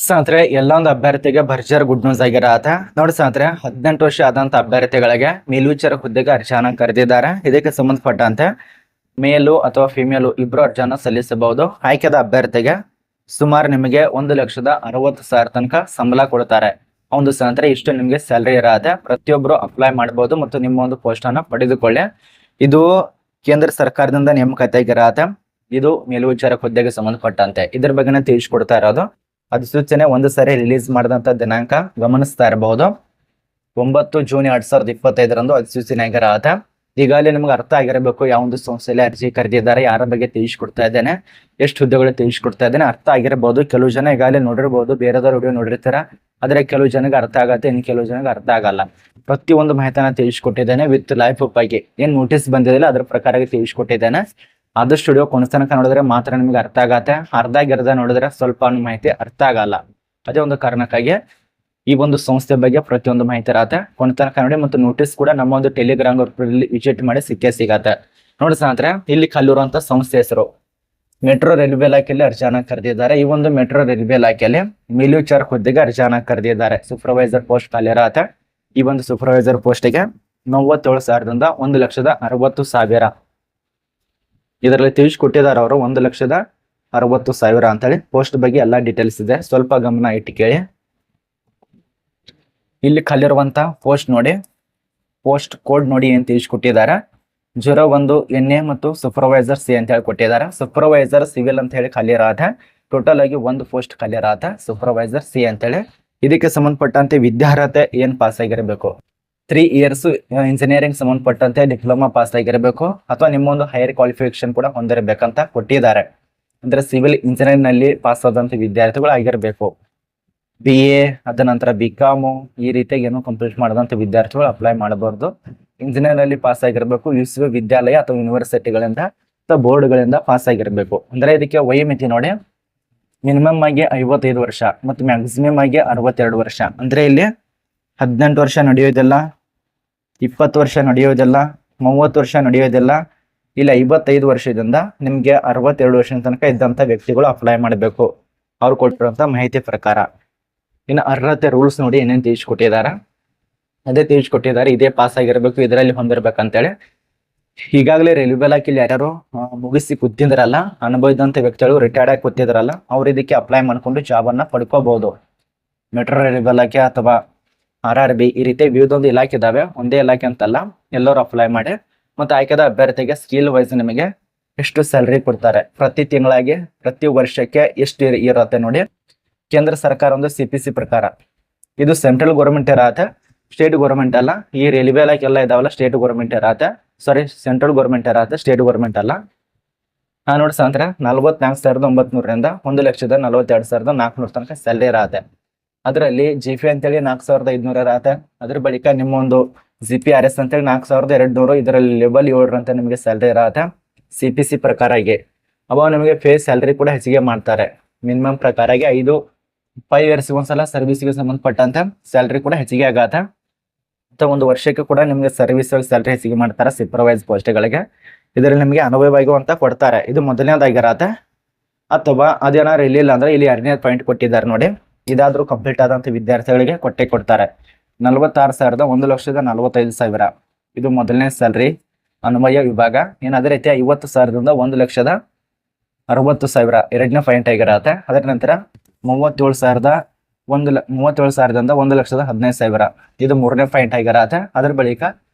ಸ್ನೇಹಿತರೆ ಎಲ್ಲೊಂದು ಅಭ್ಯರ್ಥಿಗೆ ಭರ್ಜರ್ ಗುಡ್ ನ್ಯೂಸ್ ಆಗಿರತ್ತೆ ನೋಡಿ ಸ್ನೇಹಿತರೆ 18 ವರ್ಷ ಆದಂತ ಅಭ್ಯರ್ಥಿಗಳಿಗೆ ಮೇಲ್ವಿಚಾರ ಹುದ್ದೆಗೆ ಅರ್ಜಿಯನ್ನ ಕರೆದಿದ್ದಾರೆ. ಇದಕ್ಕೆ ಸಂಬಂಧಪಟ್ಟಂತೆ ಮೇಲು ಅಥವಾ ಫಿಮೇಲು ಇಬ್ರು ಅರ್ಜಿಯನ್ನ ಸಲ್ಲಿಸಬಹುದು. ಆಯ್ಕೆದ ಅಭ್ಯರ್ಥಿಗೆ ಸುಮಾರು ನಿಮಗೆ 1,60,60,000 ತನಕ ಸಂಬಳ ಕೊಡ್ತಾರೆ. ಒಂದು ಸ್ನೇಹಿತರೆ ಇಷ್ಟು ನಿಮಗೆ ಸ್ಯಾಲರಿ ಇರತ್ತೆ. ಪ್ರತಿಯೊಬ್ಬರು ಅಪ್ಲೈ ಮಾಡಬಹುದು ಮತ್ತು ನಿಮ್ಮ ಒಂದು ಪೋಸ್ಟ್ ಅನ್ನ ಪಡೆದುಕೊಳ್ಳಿ. ಇದು ಕೇಂದ್ರ ಸರ್ಕಾರದಿಂದ ನೇಮಕಾತಿ ಆಗಿರತ್ತೆ. ಇದು ಮೇಲ್ವಿಚಾರ ಹುದ್ದೆಗೆ ಸಂಬಂಧಪಟ್ಟಂತೆ ಇದ್ರ ಬಗ್ಗೆನೇ ತಿಳಿಸ್ಕೊಡ್ತಾ ಇರೋದು. ಅಧಿಸೂಚನೆ ಒಂದು ಸಾರಿ ರಿಲೀಸ್ ಮಾಡಿದಂತ ದಿನಾಂಕ ಗಮನಿಸ್ತಾ ಇರಬಹುದು. 9 ಜೂನ್ 2025 ಅಧಿಸೂಚನೆ ಆಗಿರತ್ತೆ. ಈಗಾಗಲೇ ನಿಮ್ಗೆ ಅರ್ಥ ಆಗಿರಬೇಕು ಯಾವ ಒಂದು ಸಂಸ್ಥೆಯಲ್ಲಿ ಅರ್ಜಿ ಕರೆದಿದ್ದಾರೆ, ಯಾರ ಬಗ್ಗೆ ತಿಳಿಸ್ಕೊಡ್ತಾ ಇದ್ದೇನೆ, ಎಷ್ಟು ಹುದ್ದೆಗಳು ತಿಳಿಸ್ಕೊಡ್ತಾ ಇದ್ದೇನೆ ಅರ್ಥ ಆಗಿರಬಹುದು. ಕೆಲವು ಜನ ಈಗಾಗಲೇ ನೋಡಿರ್ಬಹುದು, ಬೇರೆದವ್ರ ವಿಡಿಯೋ ನೋಡಿರ್ತಾರ. ಆದ್ರೆ ಕೆಲವು ಜನಕ್ಕೆ ಅರ್ಥ ಆಗತ್ತೆ, ಇನ್ನು ಕೆಲವು ಜನಕ್ಕೆ ಅರ್ಥ ಆಗಲ್ಲ. ಪ್ರತಿಯೊಂದು ಮಾಹಿತಿನ ತಿಳಿಸ್ಕೊಟ್ಟಿದ್ದೇನೆ ವಿತ್ ಲೈಫ್ ಬಗ್ಗೆ ಏನ್ ನೋಟಿಸ್ ಬಂದಿದೆ ಅದ್ರ ಪ್ರಕಾರ ತಿಳಿಸ್ಕೊಟ್ಟಿದ್ದೇನೆ. ಆದಷ್ಟು ವಿಡಿಯೋ ಕೊನೆತನಕ ನೋಡಿದ್ರೆ ಮಾತ್ರ ನಿಮ್ಗೆ ಅರ್ಥ ಆಗತ್ತೆ. ಅರ್ಧ ನೋಡಿದ್ರೆ ಸ್ವಲ್ಪ ಮಾಹಿತಿ ಅರ್ಥ ಆಗಲ್ಲ. ಅದೇ ಒಂದು ಕಾರಣಕ್ಕಾಗಿ ಈ ಒಂದು ಸಂಸ್ಥೆ ಬಗ್ಗೆ ಪ್ರತಿಯೊಂದು ಮಾಹಿತಿ ಇರತ್ತೆ. ಕೊನೆತನಕ ನೋಡಿ ಮತ್ತು ನೋಟಿಸ್ ಕೂಡ ನಮ್ಮ ಒಂದು ಟೆಲಿಗ್ರಾಮ್ ಗ್ರೂಪ್ ವಿಸಿಟ್ ಮಾಡಿ ಸಿಗತ್ತೆ. ನೋಡಿ ಸ್ನೇಹಿತರೆ ಇಲ್ಲಿ ಕಲ್ಲಿರುವಂತ ಸಂಸ್ಥೆ ಹೆಸರು ಮೆಟ್ರೋ ರೈಲ್ವೆ ಇಲಾಖೆಯಲ್ಲಿ ಅರ್ಜಿಯನ್ನ ಕರೆದಿದ್ದಾರೆ. ಈ ಒಂದು ಮೆಟ್ರೋ ರೈಲ್ವೆ ಇಲಾಖೆಯಲ್ಲಿ ಮೇಲ್ವಿಚಾರ ಹುದ್ದೆಗೆ ಅರ್ಜಿಯನ್ನ ಕರೆದಿದ್ದಾರೆ. ಸೂಪರ್ವೈಸರ್ ಪೋಸ್ಟ್ ಖಾಲಿ ಇರತ್ತೆ. ಈ ಒಂದು ಸೂಪರ್ವೈಸರ್ ಪೋಸ್ಟ್ಗೆ 97,000ದಿಂದ 1,60,000 ಇದರಲ್ಲಿ ತಿಳಿಸ್ಕೊಟ್ಟಿದ್ದಾರೆ ಅವರು. 1,60,60,000 ಅಂತೇಳಿ ಪೋಸ್ಟ್ ಬಗ್ಗೆ ಎಲ್ಲಾ ಡೀಟೇಲ್ಸ್ ಇದೆ. ಸ್ವಲ್ಪ ಗಮನ ಇಟ್ಟು ಕೇಳಿ. ಇಲ್ಲಿ ಕಲ್ಲಿರುವಂತ ಪೋಸ್ಟ್ ನೋಡಿ, ಪೋಸ್ಟ್ ಕೋಡ್ ನೋಡಿ ಏನ್ ತಿಳಿಸ್ಕೊಟ್ಟಿದ್ದಾರೆ. 01 NA ಮತ್ತು ಸೂಪರ್ವೈಸರ್ ಸಿ ಅಂತ ಹೇಳಿ ಕೊಟ್ಟಿದ್ದಾರೆ. ಸೂಪರ್ವೈಸರ್ ಸಿವಿಲ್ ಅಂತ ಹೇಳಿ ಖಾಲಿ ಇರತ್ತೆ. ಟೋಟಲ್ ಆಗಿ ಒಂದು ಪೋಸ್ಟ್ ಖಾಲಿ ಇರತ್ತೆ ಸೂಪರ್ವೈಸರ್ ಸಿ ಅಂತೇಳಿ. ಇದಕ್ಕೆ ಸಂಬಂಧಪಟ್ಟಂತೆ ವಿದ್ಯಾರ್ಹತೆ ಏನ್ ಪಾಸ್ ಆಗಿರಬೇಕು, 3 ಇಯರ್ಸ್ ಇಂಜಿನಿಯರಿಂಗ್ ಸಂಬಂಧಪಟ್ಟಂತೆ ಡಿಪ್ಲೊಮಾ ಪಾಸ್ ಆಗಿರಬೇಕು ಅಥವಾ ನಿಮ್ಮೊಂದು ಹೈಯರ್ ಕ್ವಾಲಿಫಿಕೇಶನ್ ಕೂಡ ಹೊಂದಿರಬೇಕಂತ ಕೊಟ್ಟಿದ್ದಾರೆ. ಅಂದ್ರೆ ಸಿವಿಲ್ ಇಂಜಿನಿಯರಿಂಗ್ ನಲ್ಲಿ ಪಾಸ್ ಆದಂತ ವಿದ್ಯಾರ್ಥಿಗಳು ಆಗಿರಬೇಕು. BA ಅದ ನಂತರ BCom ಈ ರೀತಿಯಾಗಿ ಏನೋ ಕಂಪ್ಲೀಟ್ ಮಾಡಿದಂತ ವಿದ್ಯಾರ್ಥಿಗಳು ಅಪ್ಲೈ ಮಾಡಬಾರ್ದು. ಇಂಜಿನಿಯರ್ ನಲ್ಲಿ ಪಾಸ್ ಆಗಿರಬೇಕು. ವಿಶ್ವವಿದ್ಯಾಲಯ ಅಥವಾ ಯೂನಿವರ್ಸಿಟಿಗಳಿಂದ ಅಥವಾ ಬೋರ್ಡ್ಗಳಿಂದ ಪಾಸ್ ಆಗಿರಬೇಕು. ಅಂದ್ರೆ ಇದಕ್ಕೆ ವಯೋಮಿತಿ ನೋಡಿ, ಮಿನಿಮಮ್ ಆಗಿ 55 ವರ್ಷ ಮತ್ತು ಮ್ಯಾಕ್ಸಿಮಮ್ ಆಗಿ 62 ವರ್ಷ. ಅಂದ್ರೆ ಇಲ್ಲಿ 18 ವರ್ಷ ನಡೆಯೋದಿಲ್ಲ, 20 ವರ್ಷ ನಡೆಯೋದಿಲ್ಲ, 30 ವರ್ಷ ನಡೆಯೋದಿಲ್ಲ. ಇಲ್ಲ 55 ವರ್ಷದಿಂದ ನಿಮ್ಗೆ 62 ವರ್ಷದ ತನಕ ಇದ್ದಂತ ವ್ಯಕ್ತಿಗಳು ಅಪ್ಲೈ ಮಾಡಬೇಕು ಅವ್ರು ಕೊಟ್ಟಿರುವಂತ ಮಾಹಿತಿ ಪ್ರಕಾರ. ಇನ್ನು ಅರ್ಹತೆ ರೂಲ್ಸ್ ನೋಡಿ ಏನೇನು ತಿಳಿಸ್ಕೊಟ್ಟಿದ್ದಾರೆ ಅದೇ ತಿಳಿಸ್ಕೊಟ್ಟಿದ್ದಾರೆ. ಇದೇ ಪಾಸ್ ಆಗಿರ್ಬೇಕು, ಇದರಲ್ಲಿ ಹೊಂದಿರ್ಬೇಕಂತೇಳಿ. ಈಗಾಗಲೇ ರೈಲ್ವೆ ಇಲಾಖೆಯಲ್ಲಿ ಯಾರ್ಯಾರು ಮುಗಿಸಿ ಕೂತಿದ್ರಲ್ಲ, ಅನುಭವಿಸಿದಂತ ವ್ಯಕ್ತಿಗಳು ರಿಟೈರ್ಡ್ ಆಗಿ ಕೂತಿದ್ರಲ್ಲ, ಅವ್ರು ಇದಕ್ಕೆ ಅಪ್ಲೈ ಮಾಡ್ಕೊಂಡು ಜಾಬ್ ಅನ್ನ ಪಡ್ಕೋಬಹುದು. ಮೆಟ್ರೋ ರೈಲ್ವೆ ಇಲಾಖೆ ಅಥವಾ RRB ಈ ರೀತಿ ವಿವಿಧ ಇಲಾಖೆ ಇದಾವೆ. ಒಂದೇ ಇಲಾಖೆ ಅಂತಲ್ಲ, ಎಲ್ಲರೂ ಅಪ್ಲೈ ಮಾಡಿ. ಮತ್ತೆ ಆಯ್ಕೆದ ಅಭ್ಯರ್ಥಿಗೆ ಸ್ಕಿಲ್ ವೈಸ್ ನಿಮಗೆ ಎಷ್ಟು ಸ್ಯಾಲರಿ ಕೊಡ್ತಾರೆ, ಪ್ರತಿ ತಿಂಗಳಾಗಿ ಪ್ರತಿ ವರ್ಷಕ್ಕೆ ಎಷ್ಟು ಇರುತ್ತೆ ನೋಡಿ. ಕೇಂದ್ರ ಸರ್ಕಾರ ಒಂದು CPC ಪ್ರಕಾರ ಇದು ಸೆಂಟ್ರಲ್ ಗೌರ್ಮೆಂಟ್ ಇರತ್ತೆ, ಸ್ಟೇಟ್ ಗೌರ್ಮೆಂಟ್ ಅಲ್ಲ. ಈ ರೈಲ್ವೆ ಇಲಾಖೆ ಎಲ್ಲ ಇದಾವಲ್ಲ ಸ್ಟೇಟ್ ಗೌರ್ಮೆಂಟ್ ಇರತ್ತೆ, ಸಾರಿ ಸೆಂಟ್ರಲ್ ಗೌರ್ಮೆಂಟ್ ಇರತ್ತೆ, ಸ್ಟೇಟ್ ಗೌರ್ಮೆಂಟ್ ಅಲ್ಲ. ನೋಡಿ ಸ್ನೇಹಿತರೆ 44,900ರಿಂದ 1,42,400 ತನಕ ಸ್ಯಾಲರಿ ಇರತ್ತೆ. ಅದರಲ್ಲಿ GP ಅಂತೇಳಿ 4,500 ಇರತ್ತೆ. ಅದ್ರ ಬಳಿಕ ನಿಮ್ಮೊಂದು GPRS ಅಂತೇಳಿ 4,200, ಇದರಲ್ಲಿ ಲೆವೆಲ್ 7 ಅಂತ ನಿಮಗೆ ಸ್ಯಾಲರಿ ಇರತ್ತೆ. CPC ಪ್ರಕಾರಗೆ ಅವ ನಿಮಗೆ ಫೇಸ್ ಸ್ಯಾಲರಿ ಕೂಡ ಹೆಚ್ಚಿಗೆ ಮಾಡ್ತಾರೆ. ಮಿನಿಮಮ್ ಪ್ರಕಾರಗೆ 5 ಇಯರ್ಸ್ ಒಂದ್ಸಲ ಸರ್ವಿಸ್ಗೆ ಸಂಬಂಧಪಟ್ಟಂತ ಸ್ಯಾಲರಿ ಕೂಡ ಹೆಚ್ಚಿಗೆ ಆಗತ್ತೆ. ಅಥವಾ ಒಂದು ವರ್ಷಕ್ಕೆ ಕೂಡ ನಿಮಗೆ ಸರ್ವಿಸ್ ಸ್ಯಾಲರಿ ಹೆಚ್ಚಿಗೆ ಮಾಡ್ತಾರೆ ಸೂಪರ್ವೈಸ್ ಪೋಸ್ಟ್ಗಳಿಗೆ. ಇದರಲ್ಲಿ ನಿಮಗೆ ಅನುಭವವಾಗಿ ಅಂತ ಕೊಡ್ತಾರೆ. ಇದು ಮೊದಲನೇದಾಗಿರತ್ತೆ. ಅಥವಾ ಅದೇನಾದ್ರು ಇಲ್ಲಿಲ್ಲ ಅಂದ್ರೆ ಇಲ್ಲಿ 2ನೇ ಪಾಯಿಂಟ್ ಕೊಟ್ಟಿದ್ದಾರೆ ನೋಡಿ. ಇದಾದ್ರೂ ಕಂಪ್ಲೀಟ್ ಆದಂತ ವಿದ್ಯಾರ್ಥಿಗಳಿಗೆ ಕೊಡ್ತಾರೆ. 46,000 1,45,000 ಇದು ಮೊದಲನೇ ಸ್ಯಾಲರಿ ಅನ್ವಯ ವಿಭಾಗ. ಅದೇ ರೀತಿ 50,000ದಿಂದ 1,60,000 ಎರಡನೇ ಪಾಯಿಂಟ್ ಆಗಿರತ್ತೆ. ಅದರ ನಂತರ 37,000ದಿಂದ 1,15,000 ಇದು ಮೂರನೇ ಪಾಯಿಂಟ್ ಆಗಿರತ್ತೆ. ಅದ್ರ ಬಳಿಕ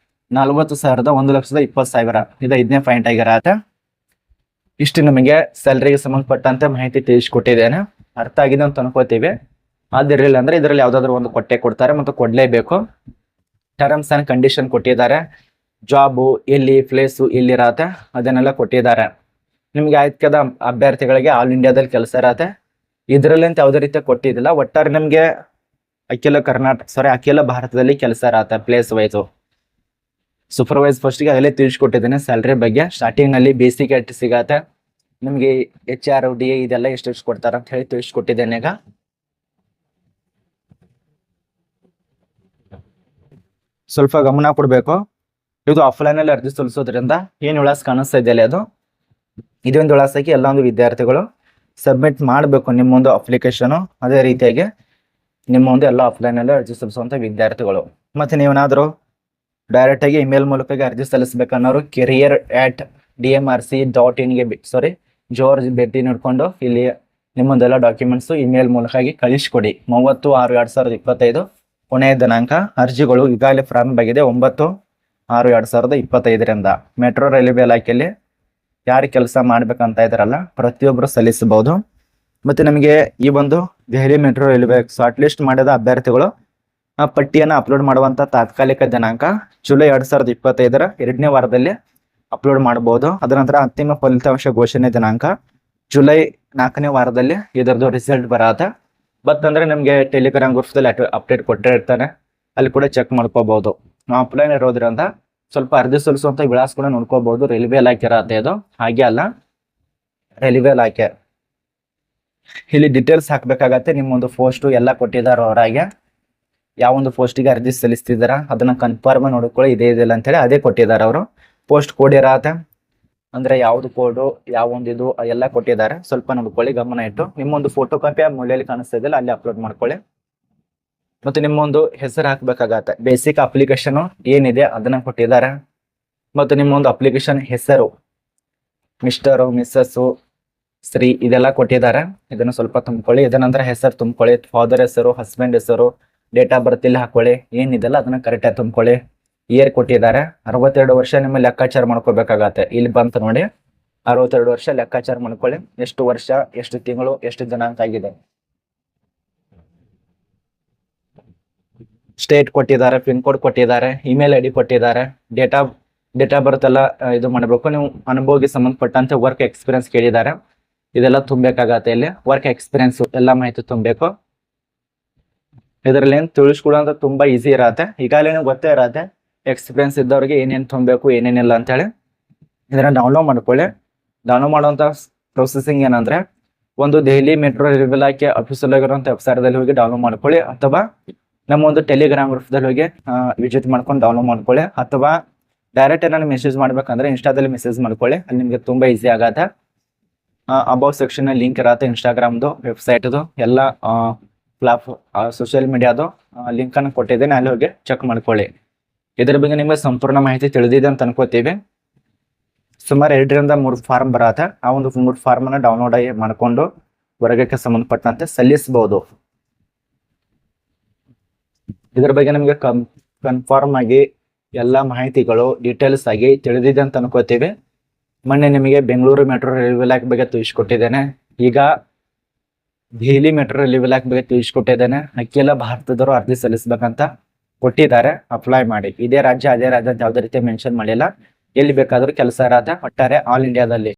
40,000ದಿಂದ 1,20,000 ಇದು 5ನೇ ಪಾಯಿಂಟ್ ಆಗಿರತ್ತೆ. ಇಷ್ಟು ನಮಗೆ ಸ್ಯಾಲರಿಗೆ ಸಂಬಂಧಪಟ್ಟಂತೆ ಮಾಹಿತಿ ತಿಳಿಸ್ಕೊಟ್ಟಿದ್ದೇನೆ. ಅರ್ಥ ಆಗಿದೆ ಅಂತ ಅನ್ಕೋತೀವಿ. ಅದಿರಲಿಲ್ಲ ಅಂದ್ರೆ ಇದರಲ್ಲಿ ಯಾವ್ದಾದ್ರು ಒಂದು ಕೊಡ್ತಾರೆ ಮತ್ತು ಕೊಡ್ಲೇಬೇಕು. ಟರ್ಮ್ಸ್ ಅಂಡ್ ಕಂಡೀಷನ್ ಕೊಟ್ಟಿದ್ದಾರೆ. ಜಾಬು ಎಲ್ಲಿ, ಪ್ಲೇಸು ಎಲ್ಲಿರತ್ತೆ ಅದನ್ನೆಲ್ಲ ಕೊಟ್ಟಿದ್ದಾರೆ. ನಿಮ್ಗೆ ಆಯ್ಕೆದ ಅಭ್ಯರ್ಥಿಗಳಿಗೆ ಆಲ್ ಇಂಡಿಯಾದಲ್ಲಿ ಕೆಲಸ ಇರತ್ತೆ. ಇದರಲ್ಲಿ ಅಂತ ಯಾವುದೇ ರೀತಿ ಕೊಟ್ಟಿದ್ದಿಲ್ಲ. ಒಟ್ಟಾರೆ ನಿಮ್ಗೆ ಅಖಿಲ ಭಾರತದಲ್ಲಿ ಕೆಲಸ ಇರತ್ತೆ ಪ್ಲೇಸ್ ವೈಸು. ಸೂಪರ್ವೈಸ್ ಫಸ್ಟ್ಗೆ ಅಲ್ಲೇ ತಿಳಿಸ್ಕೊಟ್ಟಿದ್ದೇನೆ ಸ್ಯಾಲ್ರಿ ಬಗ್ಗೆ. ಸ್ಟಾರ್ಟಿಂಗ್ ನಲ್ಲಿ ಬೇಸಿಕ್ ಎಟ್ ಸಿಗತ್ತೆ ನಿಮ್ಗೆ, HR DA ಇದೆಲ್ಲ ಎಷ್ಟು ಕೊಡ್ತಾರ ಅಂತ ಹೇಳಿ ತಿಳಿಸ್ಕೊಟ್ಟಿದ್ದೇನೆ. ಈಗ ಸ್ವಲ್ಪ ಗಮನ ಕೊಡ್ಬೇಕು. ಇದು ಆಫ್ಲೈನ್ ಅಲ್ಲಿ ಅರ್ಜಿ ಸಲ್ಲಿಸೋದ್ರಿಂದ ಏನ್ ವಿಳಾಸ ಕಾಣಿಸ್ತಾ ಇದೆಯಲ್ಲ ಅದು ಇದೊಂದು ವಿಳಾಸಕ್ಕೆ ಎಲ್ಲ ಒಂದು ವಿದ್ಯಾರ್ಥಿಗಳು ಸಬ್ಮಿಟ್ ಮಾಡಬೇಕು ನಿಮ್ಮ ಒಂದು ಅಪ್ಲಿಕೇಶನು. ಅದೇ ರೀತಿಯಾಗಿ ನಿಮ್ಮ ಒಂದು ಎಲ್ಲ ಆಫ್ಲೈನಲ್ಲಿ ಅರ್ಜಿ ಸಲ್ಲಿಸುವಂಥ ವಿದ್ಯಾರ್ಥಿಗಳು. ಮತ್ತು ನೀವೇನಾದರೂ ಡೈರೆಕ್ಟಾಗಿ ಇಮೇಲ್ ಮೂಲಕ ಅರ್ಜಿ ಸಲ್ಲಿಸಬೇಕನ್ನೋರು career@dmrc.in ಜೋರ್ಜ್ ಭೇಟಿ ನೋಡಿಕೊಂಡು ಇಲ್ಲಿ ನಿಮ್ಮದೆಲ್ಲ ಡಾಕ್ಯುಮೆಂಟ್ಸು ಇಮೇಲ್ ಮೂಲಕ ಕಳಿಸ್ಕೊಡಿ. 30/6/2025 ಕೊನೆಯ ದಿನಾಂಕ. ಅರ್ಜಿಗಳು ಈಗಾಗಲೇ ಪ್ರಾರಂಭ ಆಗಿದೆ 9/6/2025 ಮೆಟ್ರೋ ರೈಲ್ವೆ ಇಲಾಖೆಯಲ್ಲಿ ಯಾರು ಕೆಲಸ ಮಾಡ್ಬೇಕಂತ ಇದ್ದಾರಲ್ಲ ಪ್ರತಿಯೊಬ್ಬರು ಸಲ್ಲಿಸಬಹುದು. ಮತ್ತು ನಮಗೆ ಈ ಒಂದು Delhi metro railway short list ಮಾಡಿದ ಅಭ್ಯರ್ಥಿಗಳು ಆ ಪಟ್ಟಿಯನ್ನು ಅಪ್ಲೋಡ್ ಮಾಡುವಂಥ ತಾತ್ಕಾಲಿಕ ದಿನಾಂಕ ಜುಲೈ 2025 2ನೇ ವಾರದಲ್ಲಿ ಅಪ್ಲೋಡ್ ಮಾಡಬಹುದು. ಅದರ ನಂತರ ಅಂತಿಮ ಫಲಿತಾಂಶ ಘೋಷಣೆ ದಿನಾಂಕ ಜುಲೈ 4ನೇ ವಾರದಲ್ಲಿ ಇದರದ್ದು ರಿಸಲ್ಟ್ ಬರತ್ತೆ. ಬತ್ತಂದ್ರೆ ನಿಮಗೆ ಟೆಲಿಗ್ರಾಮ್ ಗ್ರೂಪ್ದಲ್ಲಿ ಅಪ್ಡೇಟ್ ಕೊಟ್ಟರೆ ಇರ್ತಾನೆ, ಅಲ್ಲಿ ಕೂಡ ಚೆಕ್ ಮಾಡ್ಕೋಬಹುದು. ಆಫ್ಲೈನ್ ಇರೋದ್ರಿಂದ ಸ್ವಲ್ಪ ಅರ್ಜಿ ಸಲ್ಲಿಸುವಂಥ ವಿಳಾಸ ಕೂಡ ನೋಡ್ಕೋಬಹುದು. ರೈಲ್ವೆ ಇಲಾಖೆ ಇರತ್ತೆ ಅದು, ಹಾಗೆ ಅಲ್ಲ ರೈಲ್ವೆ ಇಲಾಖೆ. ಇಲ್ಲಿ ಡೀಟೇಲ್ಸ್ ಹಾಕ್ಬೇಕಾಗತ್ತೆ. ನಿಮ್ಮೊಂದು ಪೋಸ್ಟು ಎಲ್ಲ ಕೊಟ್ಟಿದ್ದಾರೆ ಅವರಾಗೆ, ಯಾವೊಂದು ಪೋಸ್ಟಿಗೆ ಅರ್ಜಿ ಸಲ್ಲಿಸ್ತಿದಾರ ಅದನ್ನ ಕನ್ಫರ್ಮ್ ನೋಡ್ಕೊಳ್ಳಿ. ಇದೇ ಇದಿಲ್ಲ ಅಂತೇಳಿ ಅದೇ ಕೊಟ್ಟಿದ್ದಾರೆ ಅವರು. ಪೋಸ್ಟ್ ಕೋಡ್ ಇರತ್ತೆ, ಅಂದ್ರೆ ಯಾವ್ದು ಕೋಡು ಯಾವೊಂದು ಇದು ಎಲ್ಲ ಕೊಟ್ಟಿದ್ದಾರೆ. ಸ್ವಲ್ಪ ನೋಡ್ಕೊಳ್ಳಿ, ಗಮನ ಇಟ್ಟು. ನಿಮ್ಮೊಂದು ಫೋಟೋ ಕಾಪಿ ಆ ಮೂಲೆಯಲ್ಲಿ ಕಾಣಿಸ್ತಾ ಇದೆಯಲ್ಲ ಅಲ್ಲಿ ಅಪ್ಲೋಡ್ ಮಾಡ್ಕೊಳ್ಳಿ. ಮತ್ತು ನಿಮ್ಮೊಂದು ಹೆಸರು ಹಾಕ್ಬೇಕಾಗತ್ತೆ. ಬೇಸಿಕ್ ಅಪ್ಲಿಕೇಶನ್ ಏನಿದೆ ಅದನ್ನ ಕೊಟ್ಟಿದ್ದಾರೆ. ಮತ್ತು ನಿಮ್ಮೊಂದು ಅಪ್ಲಿಕೇಶನ್ ಹೆಸರು ಮಿಸ್ಟರು, ಮಿಸ್ಸಸ್ಸು, ಶ್ರೀ ಇದೆಲ್ಲ ಕೊಟ್ಟಿದ್ದಾರೆ. ಇದನ್ನು ಸ್ವಲ್ಪ ತುಂಬ್ಕೊಳ್ಳಿ. ಇದರ ನಂತರ ಹೆಸರು ತುಂಬ್ಕೊಳ್ಳಿ, ಫಾದರ್ ಹೆಸರು, ಹಸ್ಬೆಂಡ್ ಹೆಸರು, ಡೇಟ್ ಆಫ್ ಬರ್ತ್ ಇಲ್ಲಿ ಹಾಕೊಳ್ಳಿ. ಏನಿದೆಲ್ಲ ಅದನ್ನ ಕರೆಕ್ಟಾಗಿ ತುಂಬ್ಕೊಳ್ಳಿ. ಇಯರ್ ಕೊಟ್ಟಿದ್ದಾರೆ. 62 ವರ್ಷ ನಿಮ್ಮ ಲೆಕ್ಕಾಚಾರ ಮಾಡ್ಕೋಬೇಕಾಗತ್ತೆ. ಇಲ್ಲಿ ಬಂತು ನೋಡಿ, 62 ವರ್ಷ ಲೆಕ್ಕಾಚಾರ ಮಾಡ್ಕೊಳ್ಳಿ. ಎಷ್ಟು ವರ್ಷ, ಎಷ್ಟು ತಿಂಗಳು, ಎಷ್ಟು ದಿನಾಂಕ ಆಗಿದೆ. ಸ್ಟೇಟ್ ಕೊಟ್ಟಿದ್ದಾರೆ, ಪಿನ್ ಕೋಡ್ ಕೊಟ್ಟಿದ್ದಾರೆ, ಇಮೇಲ್ ಐಡಿ ಕೊಟ್ಟಿದ್ದಾರೆ, ಡೇಟ್ ಆಫ್ ಬರ್ತ್ ಎಲ್ಲ ಇದು ಮಾಡಬೇಕು. ನೀವು ಅನುಭವಕ್ಕೆ ಸಂಬಂಧಪಟ್ಟಂತೆ ವರ್ಕ್ ಎಕ್ಸ್ಪೀರಿಯನ್ಸ್ ಕೇಳಿದ್ದಾರೆ. ಇದೆಲ್ಲ ತುಂಬಬೇಕಾಗತ್ತೆ. ಇಲ್ಲಿ ವರ್ಕ್ ಎಕ್ಸ್ಪೀರಿಯನ್ಸ್ ಎಲ್ಲ ಮಾಹಿತಿ ತುಂಬಬೇಕು. ಇದರಲ್ಲಿ ಏನು ತಿಳಿಸ್ಕೊಡೋಂಥ ತುಂಬಾ ಈಸಿ ಇರತ್ತೆ. ಈಗಾಗಲೇ ಗೊತ್ತೇ ಇರತ್ತೆ ಎಕ್ಸ್ಪೀರಿಯನ್ಸ್ ಇದ್ದವ್ರಿಗೆ ಏನೇನು ತುಂಬಬೇಕು ಏನೇನಿಲ್ಲ ಅಂತೇಳಿ. ಇದನ್ನ ಡೌನ್ಲೋಡ್ ಮಾಡ್ಕೊಳ್ಳಿ. ಡೌನ್ಲೋಡ್ ಮಾಡುವಂಥ ಪ್ರೊಸೆಸಿಂಗ್ ಏನಂದ್ರೆ, ಒಂದು ದೆಹಲಿ ಮೆಟ್ರೋ ರೈಲ್ವೆ ಇಲಾಖೆ ಅಫಿಷಿಯಲ್ ಆಗಿರುವಂಥ ವೆಬ್ಸೈಟ್ದಲ್ಲಿ ಹೋಗಿ ಡೌನ್ಲೋಡ್ ಮಾಡ್ಕೊಳ್ಳಿ, ಅಥವಾ ನಮ್ಮ ಒಂದು ಟೆಲಿಗ್ರಾಮ್ ಗ್ರೂಪ್ದಲ್ಲಿ ಹೋಗಿ ವಿಸಿಟ್ ಮಾಡ್ಕೊಂಡು ಡೌನ್ಲೋಡ್ ಮಾಡ್ಕೊಳ್ಳಿ, ಅಥವಾ ಡೈರೆಕ್ಟ್ ಏನಾದ್ರು ಮೆಸೇಜ್ ಮಾಡ್ಬೇಕಂದ್ರೆ ಇನ್ಸ್ಟಾದಲ್ಲಿ ಮೆಸೇಜ್ ಮಾಡ್ಕೊಳ್ಳಿ. ಅಲ್ಲಿ ನಿಮಗೆ ತುಂಬಾ ಈಸಿ ಆಗತ್ತೆ. ಅಬೌಟ್ ಸೆಕ್ಷನ್ ಲಿಂಕ್ ಇರತ್ತೆ, ಇನ್ಸ್ಟಾಗ್ರಾಮ್ದು ವೆಬ್ಸೈಟ್ದು ಎಲ್ಲ ಸೋಷಿಯಲ್ ಮೀಡಿಯಾದು ಲಿಂಕ್ ಅನ್ನು ಕೊಟ್ಟಿದ್ದೇನೆ, ಅಲ್ಲಿ ಹೋಗಿ ಚೆಕ್ ಮಾಡ್ಕೊಳ್ಳಿ. ಇದ್ರ ಬಗ್ಗೆ ನಿಮಗೆ ಸಂಪೂರ್ಣ ಮಾಹಿತಿ ತಿಳಿದಿದೆ ಅಂತ ಅನ್ಕೋತೀವಿ. ಸುಮಾರು 2ರಿಂದ 3 ಫಾರ್ಮ್ ಬರತ್ತೆ. ಆ ಒಂದು 3 ಫಾರ್ಮ್ ಅನ್ನ ಡೌನ್ಲೋಡ್ ಮಾಡ್ಕೊಂಡು ವರ್ಗಕ್ಕೆ ಸಂಬಂಧಪಟ್ಟಂತೆ ಸಲ್ಲಿಸಬಹುದು. ಇದ್ರ ಬಗ್ಗೆ ನಿಮಗೆ ಕನ್ಫರ್ಮ್ ಆಗಿ ಎಲ್ಲ ಮಾಹಿತಿಗಳು ಡೀಟೇಲ್ಸ್ ಆಗಿ ತಿಳಿದಿದೆ ಅಂತ ಅನ್ಕೋತೀವಿ. ಮೊನ್ನೆ ನಿಮಗೆ ಬೆಂಗಳೂರು ಮೆಟ್ರೋ ರೈಲ್ವೆ ಇಲಾಖೆ ಬಗ್ಗೆ ತಿಳಿಸ್ಕೊಟ್ಟಿದ್ದೇನೆ. ಈಗ ದೆಹಲಿ ಮೆಟ್ರೋ ರೈಲ್ವೆ ಇಲಾಖೆ ಬಗ್ಗೆ ತಿಳಿಸ್ಕೊಟ್ಟಿದ್ದೇನೆ. ಅಕ್ಕೆಲ್ಲ ಭಾರತದವರು ಅರ್ಜಿ ಸಲ್ಲಿಸಬೇಕಂತ ಕೊಟ್ಟಿದ್ದಾರೆ. ಅಪ್ಲೈ ಮಾಡಿ. ಇದೇ ರಾಜ್ಯ ಅದೇ ರಾಜ್ಯ ಅಂತ ಯಾವುದೇ ರೀತಿ ಮೆನ್ಷನ್ ಮಾಡಿಲ್ಲ. ಎಲ್ಲಿ ಬೇಕಾದ್ರೂ ಕೆಲಸ ಇರತ್ತೆ. ಒಟ್ಟಾರೆ ಆಲ್ ಇಂಡಿಯಾದಲ್ಲಿ